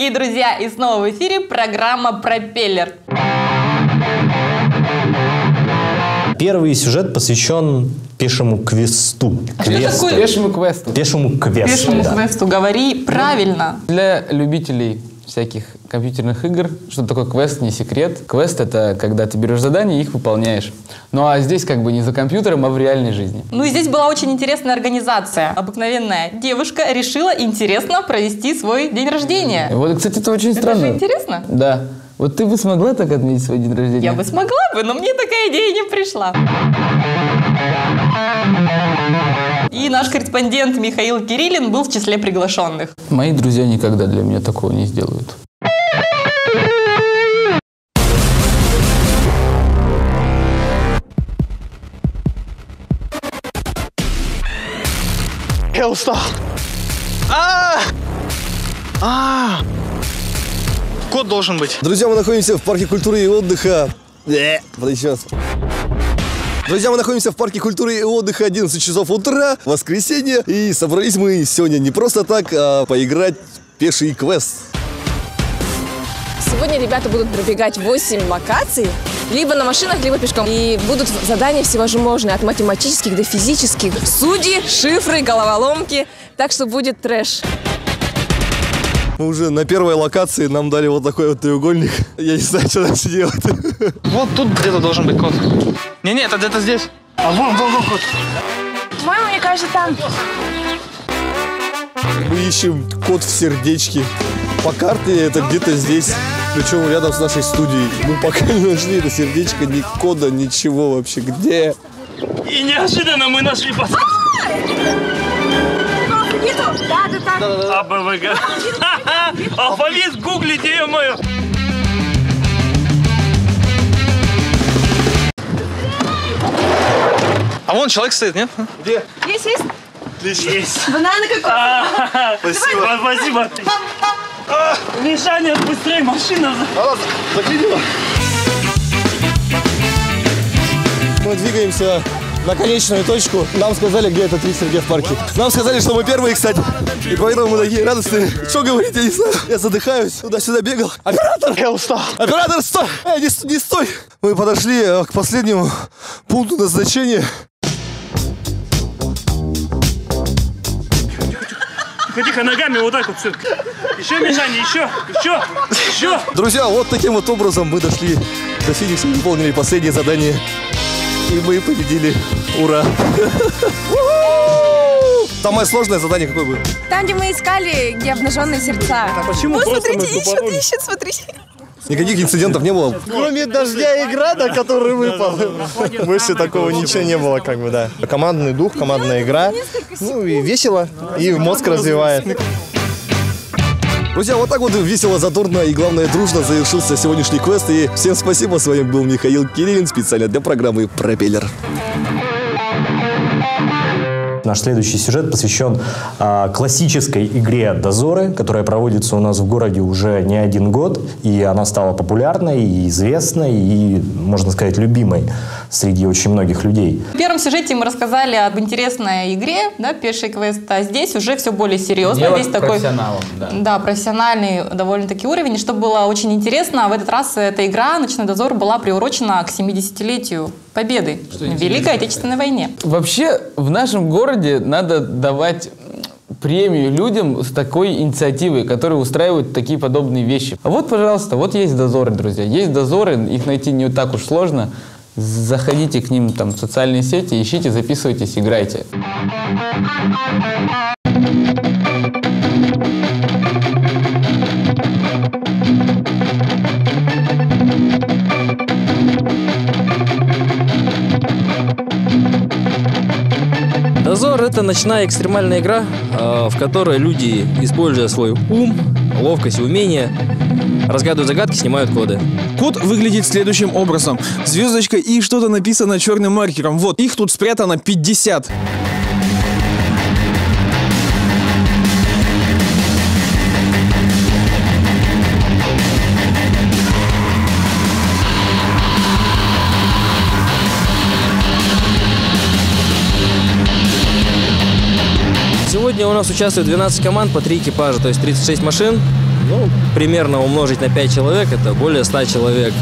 дорогие друзья! И снова в эфире программа «Пропеллер». Первый сюжет посвящен пешему квесту. Пешему квесту. Пешему квесту. Пешему квесту. Говори правильно. Для любителей всяких компьютерных игр, что такое квест, не секрет. Квест — это когда ты берешь задания и их выполняешь. Ну а здесь как бы не за компьютером, а в реальной жизни. Ну и здесь была очень интересная организация. Обыкновенная девушка решила интересно провести свой день рождения. Вот, кстати, это очень странно. Это же интересно. Да. Вот ты бы смогла так отметить свой день рождения? Я бы смогла бы, но мне такая идея не пришла. И наш корреспондент Михаил Кириллин был в числе приглашенных. Мои друзья никогда для меня такого не сделают. Я устал. Код должен быть. Друзья, мы находимся в парке культуры и отдыха. Друзья, мы находимся в парке культуры и отдыха, 11 часов утра, воскресенье. И собрались мы сегодня не просто так, а поиграть в пеший квест. Сегодня ребята будут пробегать 8 локаций, либо на машинах, либо пешком. И будут задания всевозможные, от математических до физических. Судьи, шифры, головоломки. Так что будет трэш. Мы уже на первой локации нам дали вот такой вот треугольник. Я не знаю, что дальше делать. Вот тут где-то должен быть код. Не-не, это где-то здесь. А вон код. По-моему, мне кажется, там. Мы ищем код в сердечке. По карте это где-то здесь. Причем рядом с нашей студией. Мы пока не нашли это сердечко, ни кода, ничего вообще. Где? И неожиданно мы нашли подсказку. АБВГ. Алфавит гуглите, ё-моё. А вон человек стоит, нет? Где? Есть? Есть. Бананы какой-то. Спасибо. Мишаня, быстрее, машина. Заклинило. Мы двигаемся на конечную точку. Нам сказали, где этот вид Сергей в парке. Нам сказали, что мы первые, кстати. И поэтому мы такие радостные. Что говорить, я не знаю. Я задыхаюсь. Туда-сюда бегал. Оператор! Я устал. Оператор, стой! Не стой! Мы подошли к последнему пункту назначения. Тихо, ногами вот так вот все. Еще, Мишаня, еще. Друзья, вот таким вот образом мы дошли до финиша, выполнили последнее задание. И мы победили. Ура! Самое сложное задание какое было? Там, где мы искали, где обнаженные сердца. Почему Смотрите, ищут, смотрите. Никаких инцидентов не было. Кроме дождя и града, который выпал. Больше такого ничего не было, как бы, да. Командный дух, командная игра. Ну и весело, и мозг развивает. Друзья, вот так вот весело, задорно и, главное, дружно завершился сегодняшний квест. И всем спасибо. С вами был Михаил Кириллин, специально для программы «Пропеллер». Наш следующий сюжет посвящен классической игре «Дозоры», которая проводится у нас в городе уже не один год. И она стала популярной, и известной, и, можно сказать, любимой среди очень многих людей. В первом сюжете мы рассказали об интересной игре, да, пеший квест, а здесь уже все более серьезно. Дело Весь такой, профессионалом, да. Да, профессиональный довольно-таки уровень. И что было очень интересно, в этот раз эта игра «Ночной дозор» была приурочена к 70-летию Победы в Великой Отечественной войне. Вообще, в нашем городе надо давать премию людям с такой инициативой, которые устраивают такие подобные вещи. А вот, пожалуйста, вот есть дозоры, друзья. Есть дозоры, их найти не так уж сложно. Заходите к ним там в социальные сети, ищите, записывайтесь, играйте. Дозор — это ночная экстремальная игра, в которой люди, используя свой ум, ловкость и умение, разгадывают загадки, снимают коды. Код выглядит следующим образом. Звездочка и что-то написано черным маркером. Вот, их тут спрятано 50. Сегодня у нас участвует 12 команд по 3 экипажа, то есть 36 машин. Ну, примерно умножить на 5 человек, это более 100 человек.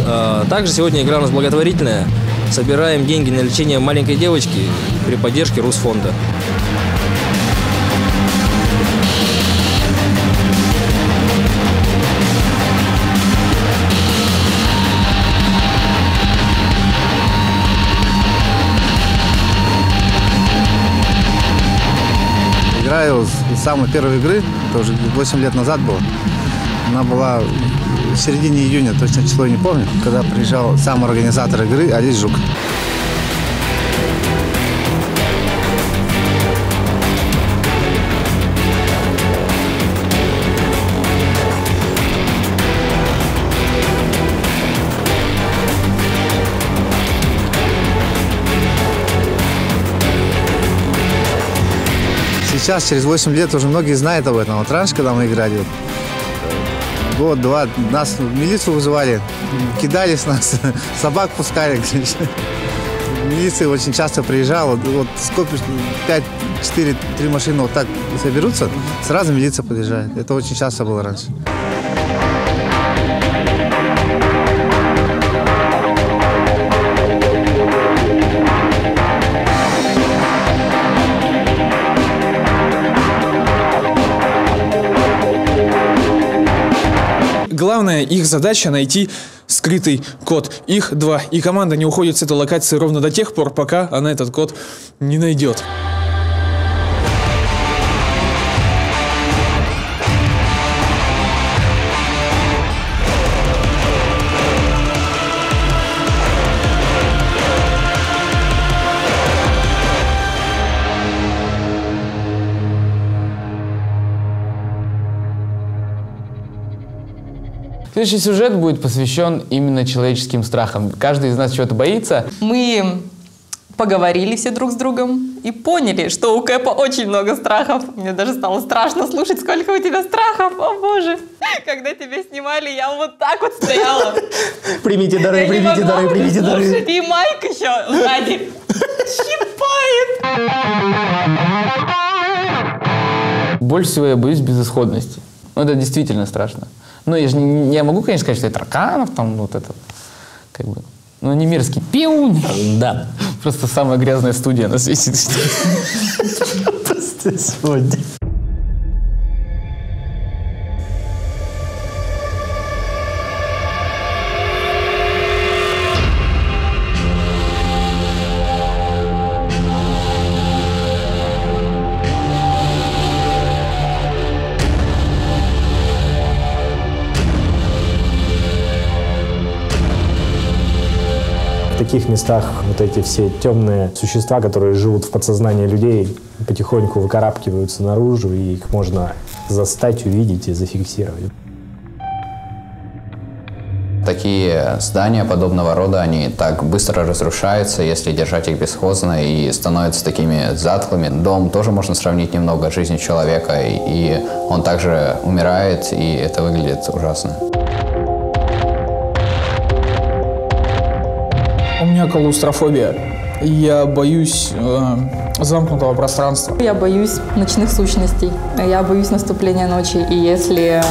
Также сегодня игра у нас благотворительная. Собираем деньги на лечение маленькой девочки при поддержке Русфонда. Играю с самой первой игры, это уже 8 лет назад было. Она была в середине июня, точно число не помню, когда приезжал сам организатор игры Олесь Жук. Сейчас, через 8 лет, уже многие знают об этом. Вот раньше, когда мы играли, год-два, нас в милицию вызывали, кидали с нас, собак пускали. Милиция очень часто приезжала. Вот сколько, 5, 4, 3 машины вот так соберутся, сразу милиция подъезжает. Это очень часто было раньше. Главная их задача — найти скрытый код. Их 2. И команда не уходит с этой локации ровно до тех пор, пока она этот код не найдет. Следующий сюжет будет посвящен именно человеческим страхам. Каждый из нас чего-то боится. Мы поговорили все друг с другом и поняли, что у Кэпа очень много страхов. Мне даже стало страшно слушать, сколько у тебя страхов. О боже! Когда тебя снимали, я вот так вот стояла. Примите дары, примите дары, примите дары. И Майк еще сзади щипает. Больше всего я боюсь безысходности. Ну, это действительно страшно. Ну, я же не могу, конечно, сказать, что это тараканов, там, вот это, как бы, ну, не мерзкий пиунь. Да. Просто самая грязная студия на свете. Просто сегодня. В таких местах вот эти все темные существа, которые живут в подсознании людей, потихоньку выкарабкиваются наружу, и их можно застать, увидеть и зафиксировать. Такие здания подобного рода, они так быстро разрушаются, если держать их бесхозно, и становятся такими затхлыми. Дом тоже можно сравнить немного с жизнью человека, и он также умирает, и это выглядит ужасно. У меня клаустрофобия. Я боюсь замкнутого пространства. Я боюсь ночных сущностей. Я боюсь наступления ночи. И если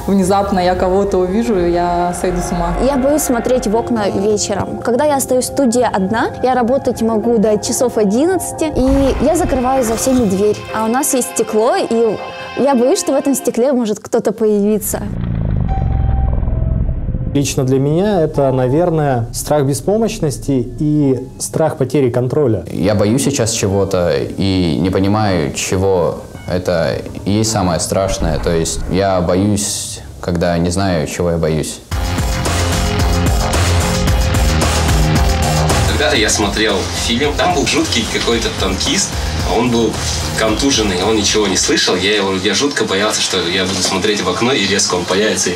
внезапно я кого-то увижу, я сойду с ума. Я боюсь смотреть в окна вечером. Когда я остаюсь в студии одна, я работать могу до часов 11, и я закрываю за всеми дверь. А у нас есть стекло, и я боюсь, что в этом стекле может кто-то появиться. Лично для меня это, наверное, страх беспомощности и страх потери контроля. Я боюсь сейчас чего-то и не понимаю, чего. Это и есть самое страшное. То есть я боюсь, когда не знаю, чего я боюсь. Когда-то я смотрел фильм, там был жуткий какой-то танкист, он был контуженный, он ничего не слышал. Я жутко боялся, что я буду смотреть в окно, и резко он появится и...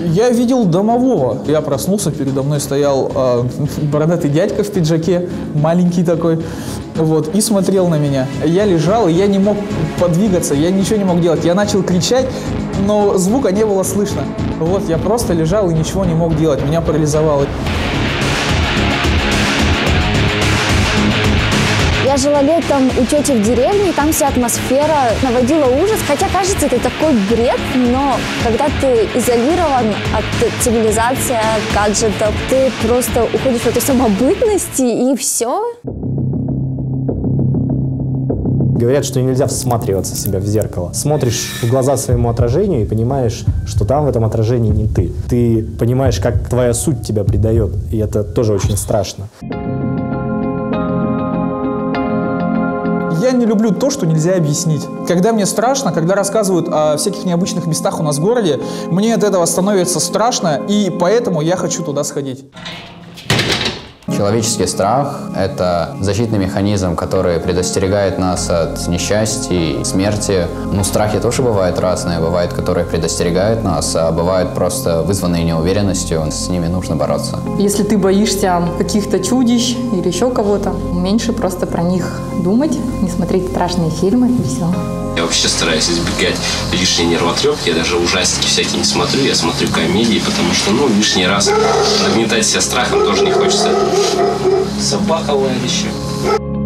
Я видел домового. Я проснулся, передо мной стоял бородатый дядька в пиджаке, маленький такой, вот, и смотрел на меня. Я лежал, и я не мог подвигаться, я ничего не мог делать. Я начал кричать, но звука не было слышно. Вот, я просто лежал и ничего не мог делать, меня парализовало. Я Я жила летом у тети в деревне, и там вся атмосфера наводила ужас. Хотя, кажется, это такой бред, но когда ты изолирован от цивилизации, от гаджетов, ты просто уходишь в эту самобытность, и все. Говорят, что нельзя всматриваться в себя в зеркало. Смотришь в глаза своему отражению и понимаешь, что там в этом отражении не ты. Ты понимаешь, как твоя суть тебя предает, и это тоже очень страшно. Я не люблю то, что нельзя объяснить. Когда мне страшно, когда рассказывают о всяких необычных местах у нас в городе, мне от этого становится страшно, и поэтому я хочу туда сходить. Человеческий страх – это защитный механизм, который предостерегает нас от несчастья, смерти. Ну, страхи тоже бывают разные. Бывают, которые предостерегают нас, а бывают просто вызванные неуверенностью. С ними нужно бороться. Если ты боишься каких-то чудищ или еще кого-то, меньше просто про них думать, не смотреть страшные фильмы и все. Я вообще стараюсь избегать лишней нервотрепки. Я даже ужастики всякие не смотрю. Я смотрю комедии, потому что, лишний раз нагнетать себя страхом тоже не хочется. Собака лает еще.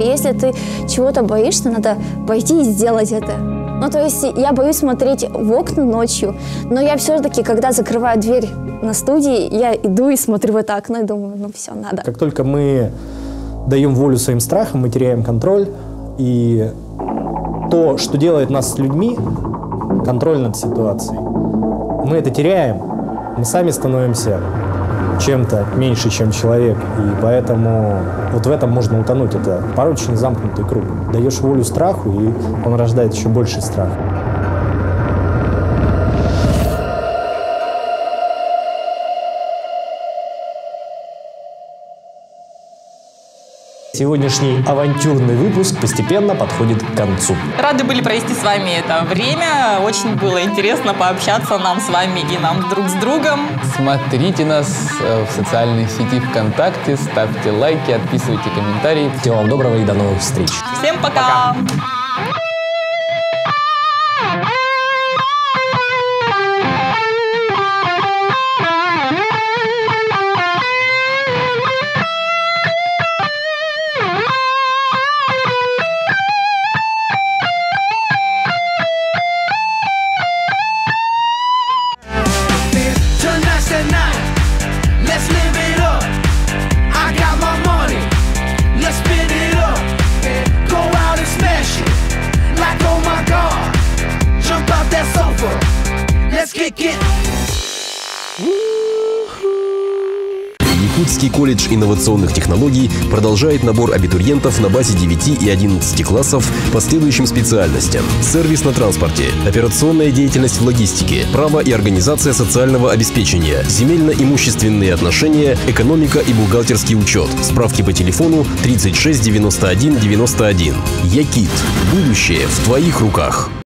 Если ты чего-то боишься, надо пойти и сделать это. Ну, то есть я боюсь смотреть в окна ночью, но я все-таки, когда закрываю дверь на студии, я иду и смотрю в это окно и думаю, все, надо. Как только мы даем волю своим страхам, мы теряем контроль, и то, что делает нас с людьми, контроль над ситуацией, мы это теряем, мы сами становимся чем-то меньше, чем человек, и поэтому вот в этом можно утонуть. Это порочный замкнутый круг. Даешь волю страху, и он рождает еще больший страх. Сегодняшний авантюрный выпуск постепенно подходит к концу. Рады были провести с вами это время. Очень было интересно пообщаться нам с вами и нам друг с другом. Смотрите нас в социальной сети ВКонтакте, ставьте лайки, отписывайте комментарии. Всего вам доброго и до новых встреч. Всем пока! Якутский колледж инновационных технологий продолжает набор абитуриентов на базе 9 и 11 классов по следующим специальностям: сервис на транспорте, операционная деятельность в логистике, право и организация социального обеспечения, земельно-имущественные отношения, экономика и бухгалтерский учет. Справки по телефону 36 91 91. Якит. Будущее в твоих руках.